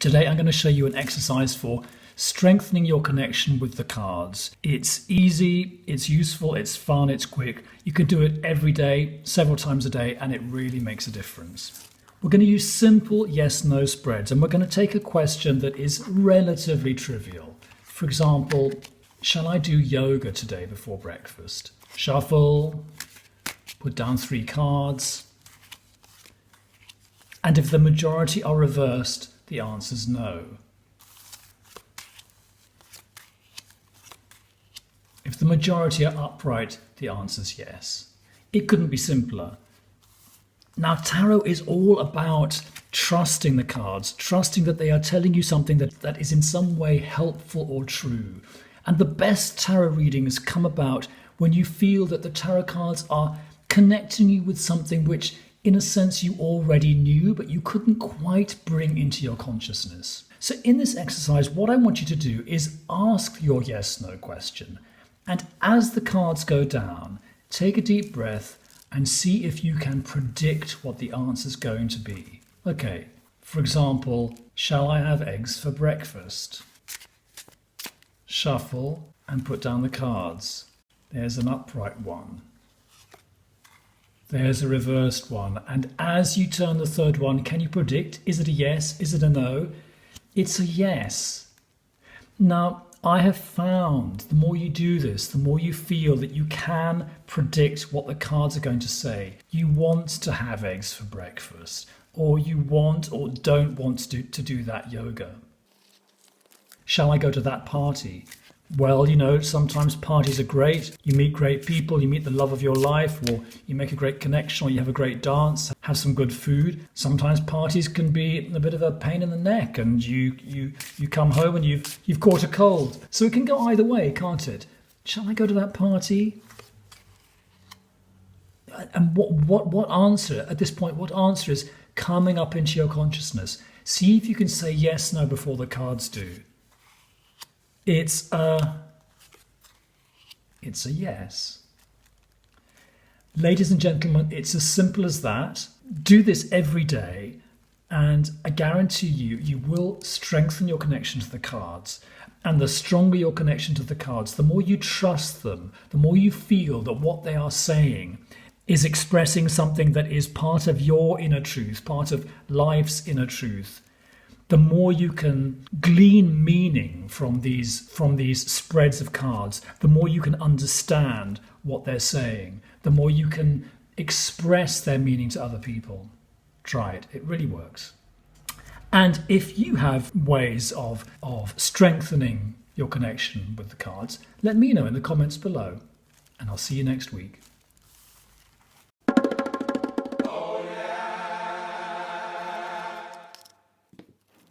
Today I'm going to show you an exercise for strengthening your connection with the cards. It's easy, it's useful, it's fun, it's quick. You can do it every day, several times a day, and it really makes a difference. We're going to use simple yes-no spreads, and we're going to take a question that is relatively trivial. For example, shall I do yoga today before breakfast? Shuffle, put down 3 cards, and if the majority are reversed, the answer is no. If the majority are upright, the answer is yes. It couldn't be simpler. Now, tarot is all about trusting the cards, trusting that they are telling you something that is in some way helpful or true. And the best tarot readings come about when you feel that the tarot cards are connecting you with something which, in a sense, you already knew, but you couldn't quite bring into your consciousness. So in this exercise, what I want you to do is ask your yes-no question. And as the cards go down, take a deep breath and see if you can predict what the answer is going to be. Okay, for example, shall I have eggs for breakfast? Shuffle and put down the cards. There's an upright one. There's a reversed one. And as you turn the third one, can you predict? Is it a yes? Is it a no? It's a yes. Now, I have found the more you do this, the more you feel that you can predict what the cards are going to say. You want to have eggs for breakfast, or you want or don't want to do that yoga. Shall I go to that party? Well, you know, sometimes parties are great. You meet great people, you meet the love of your life, or you make a great connection, or you have a great dance, have some good food. Sometimes parties can be a bit of a pain in the neck, and you come home and you've caught a cold. So it can go either way, can't it? Shall I go to that party? And what answer at this point? What answer is coming up into your consciousness? See if you can say yes, no before the cards do. It's a yes. Ladies and gentlemen, it's as simple as that. Do this every day, and I guarantee you will strengthen your connection to the cards. And the stronger your connection to the cards, the more you trust them, the more you feel that what they are saying is expressing something that is part of your inner truth, part of life's inner truth. The more you can glean meaning from these spreads of cards, the more you can understand what they're saying, the more you can express their meaning to other people. Try it. It really works. And if you have ways of strengthening your connection with the cards, let me know in the comments below, and I'll see you next week.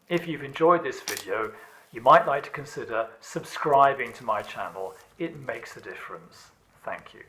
If you've enjoyed this video, you might like to consider subscribing to my channel. It makes a difference. Thank you.